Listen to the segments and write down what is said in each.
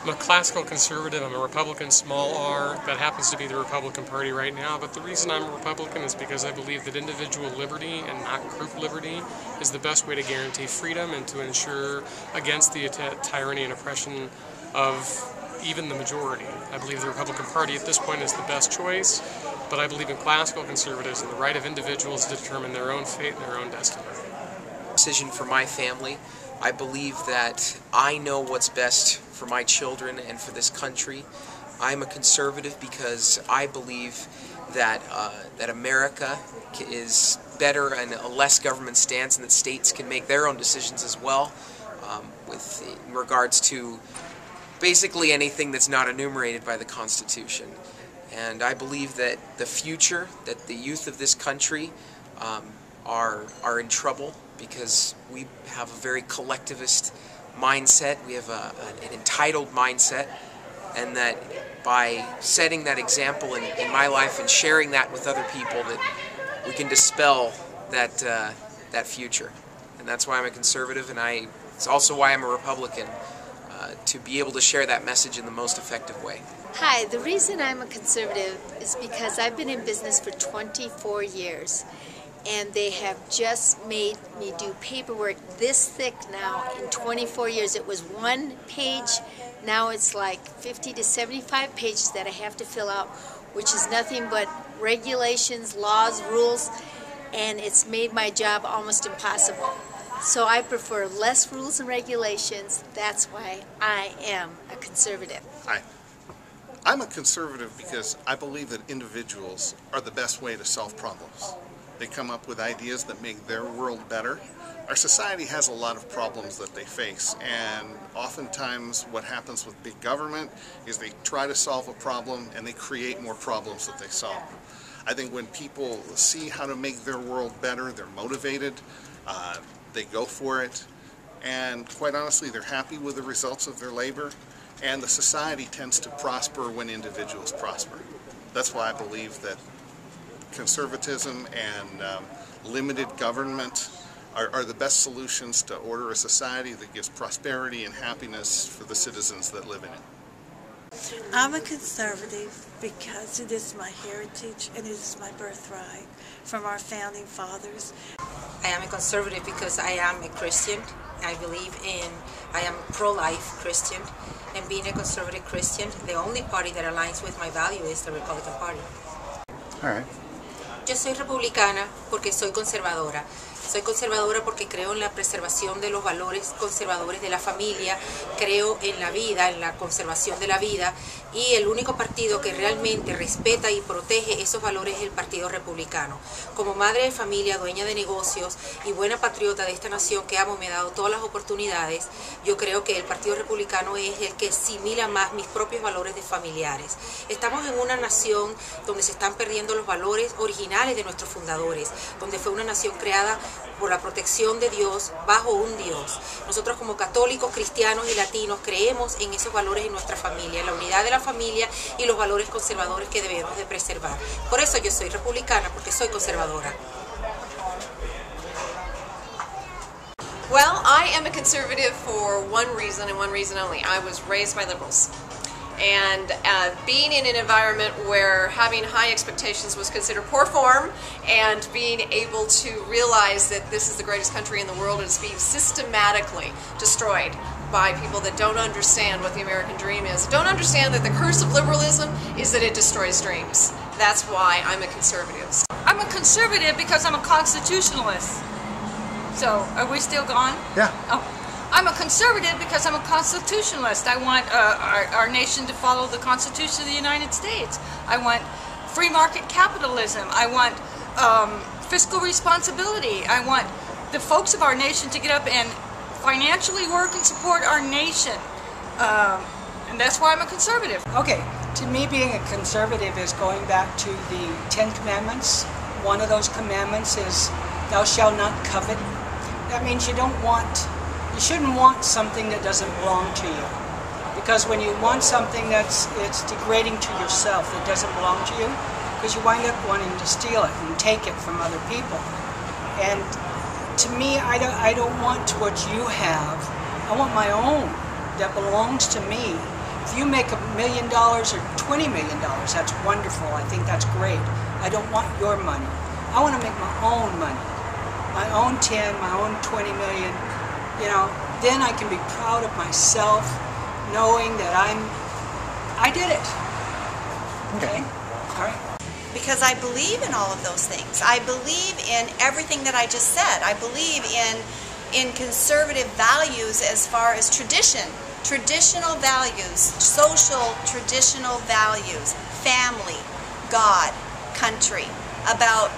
I'm a classical conservative. I'm a Republican, small r. That happens to be the Republican Party right now. But the reason I'm a Republican is because I believe that individual liberty and not group liberty is the best way to guarantee freedom and to ensure against the tyranny and oppression of even the majority. I believe the Republican Party at this point is the best choice, but I believe in classical conservatives and the right of individuals to determine their own fate and their own destiny. Decision for my family. I believe that I know what's best for my children and for this country. I'm a conservative because I believe that that America is better and a less government stance, and that states can make their own decisions as well, in regards to basically anything that's not enumerated by the Constitution. And I believe that the future, that the youth of this country are in trouble because we have a very collectivist mindset. We have an entitled mindset, and that by setting that example in my life and sharing that with other people, that we can dispel that future. And that's why I'm a conservative, and it's also why I'm a Republican, to be able to share that message in the most effective way. Hi, the reason I'm a conservative is because I've been in business for 24 years. And they have just made me do paperwork this thick now in 24 years. It was one page, now it's like 50 to 75 pages that I have to fill out, which is nothing but regulations, laws, rules, and it's made my job almost impossible. So I prefer less rules and regulations. That's why I am a conservative. Hi. I'm a conservative because I believe that individuals are the best way to solve problems. They come up with ideas that make their world better. Our society has a lot of problems that they face, and oftentimes what happens with big government is they try to solve a problem and they create more problems that they solve. I think when people see how to make their world better, they're motivated, they go for it, and quite honestly they're happy with the results of their labor, and the society tends to prosper when individuals prosper. That's why I believe that conservatism and limited government are the best solutions to order a society that gives prosperity and happiness for the citizens that live in it. I'm a conservative because it is my heritage and it is my birthright from our founding fathers. I am a conservative because I am a Christian. I am a pro-life Christian, and being a conservative Christian, the only party that aligns with my value is the Republican Party. All right. Yo soy republicana porque soy conservadora. Soy conservadora porque creo en la preservación de los valores conservadores de la familia, creo en la vida, en la conservación de la vida, y el único partido que realmente respeta y protege esos valores es el Partido Republicano. Como madre de familia, dueña de negocios y buena patriota de esta nación que amo, me ha dado todas las oportunidades, yo creo que el Partido Republicano es el que asimila más mis propios valores de familiares. Estamos en una nación donde se están perdiendo los valores originales de nuestros fundadores, donde fue una nación creada por la protección de Dios, bajo un Dios. Nosotros como católicos, cristianos y latinos creemos en esos valores en nuestra familia, en la unidad de la familia y los valores conservadores que debemos de preservar. Por eso yo soy republicana, porque soy conservadora. Well, I am a conservative for one reason and one reason only. I was raised by liberals. And being in an environment where having high expectations was considered poor form, and being able to realize that this is the greatest country in the world and it's being systematically destroyed by people that don't understand what the American dream is, don't understand that the curse of liberalism is that it destroys dreams. That's why I'm a conservative. I'm a conservative because I'm a constitutionalist. So, are we still gone? Yeah. Oh. I'm a conservative because I'm a constitutionalist. I want our nation to follow the Constitution of the United States. I want free market capitalism. I want fiscal responsibility. I want the folks of our nation to get up and financially work and support our nation. And that's why I'm a conservative. Okay, to me being a conservative is going back to the 10 Commandments. One of those commandments is, thou shalt not covet. That means you shouldn't want something that doesn't belong to you. Because when you want something it's degrading to yourself, that doesn't belong to you, because you wind up wanting to steal it and take it from other people. And to me, I don't want what you have. I want my own that belongs to me. If you make $1 million or $20 million, that's wonderful. I think that's great. I don't want your money. I want to make my own money. My own 10, my own 20 million. You know, then I can be proud of myself, knowing that I did it. Okay? All right. Because I believe in all of those things. I believe in everything that I just said. I believe in conservative values as far as traditional values, social traditional values, family, God, country, about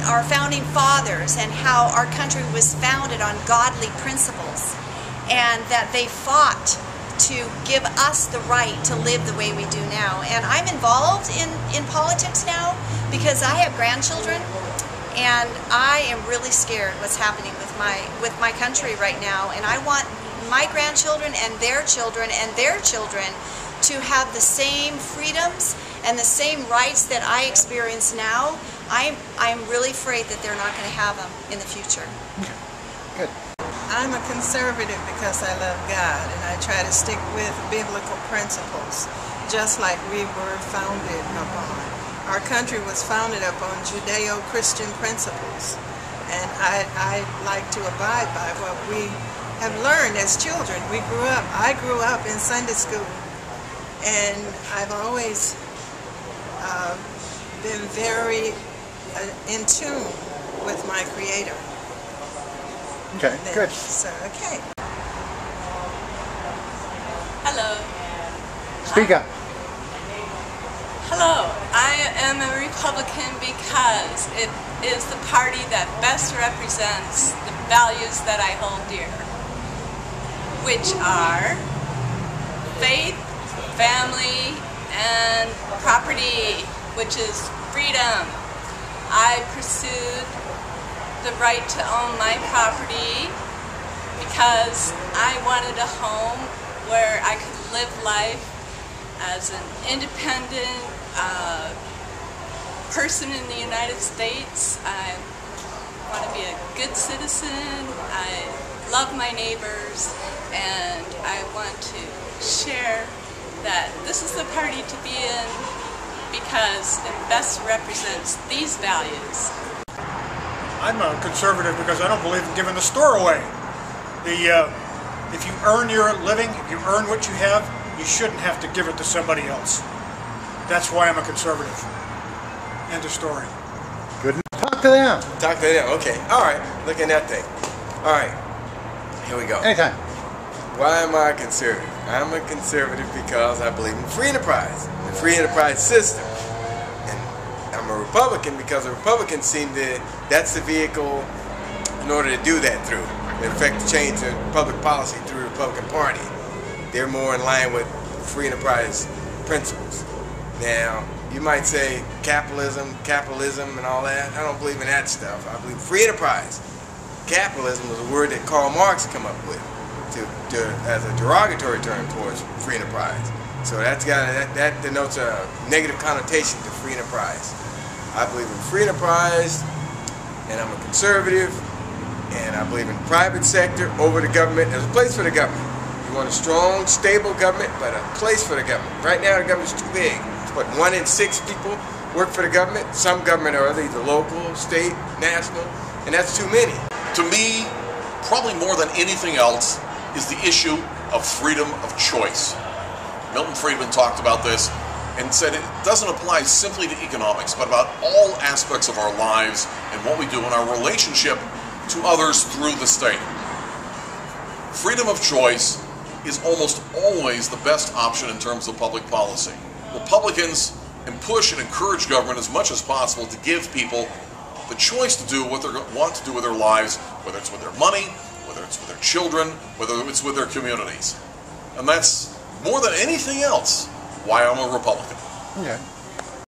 our founding fathers and how our country was founded on godly principles, and that they fought to give us the right to live the way we do now. And I'm involved in politics now because I have grandchildren, and I am really scared what's happening with my country right now. And I want my grandchildren and their children to have the same freedoms and the same rights that I experience now. I'm really afraid that they're not going to have them in the future. Good. I'm a conservative because I love God, and I try to stick with biblical principles, just like we were founded upon. Our country was founded upon Judeo-Christian principles, and I like to abide by what we have learned as children. I grew up in Sunday school, and I've always been very in tune with my Creator. Okay, good. So, okay. Hello. Speak up. Hello. I am a Republican because it is the party that best represents the values that I hold dear, which are faith, family, and property, which is freedom. I pursued the right to own my property because I wanted a home where I could live life as an independent person in the United States. I want to be a good citizen. I love my neighbors, and I want to share that this is the party to be in because it best represents these values. I'm a conservative because I don't believe in giving the store away. If you earn your living, if you earn what you have, you shouldn't have to give it to somebody else. That's why I'm a conservative. End of story. Good. Talk to them. Talk to them. Okay. All right. Look at that thing. All right. Here we go. Anytime. Why am I a conservative? I'm a conservative because I believe in free enterprise, the free enterprise system. I'm a Republican because the Republicans seem to, that's the vehicle in order to do that through. In effect, to change the public policy through the Republican Party. They're more in line with free enterprise principles. Now, you might say capitalism and all that. I don't believe in that stuff. I believe free enterprise. Capitalism was a word that Karl Marx came up with as a derogatory term towards free enterprise. So that denotes a negative connotation to free enterprise. I believe in free enterprise, and I'm a conservative, and I believe in private sector over the government. There's a place for the government. You want a strong, stable government, but a place for the government. Right now, the government's too big. What, 1 in 6 people work for the government? Some government are either local, state, national, and that's too many. To me, probably more than anything else, is the issue of freedom of choice. Milton Friedman talked about this and said it doesn't apply simply to economics, but about all aspects of our lives and what we do in our relationship to others through the state. Freedom of choice is almost always the best option in terms of public policy. Republicans push and encourage government as much as possible to give people the choice to do what they want to do with their lives, whether it's with their money, whether it's with their children, whether it's with their communities. And that's, more than anything else, why I'm a Republican. Okay.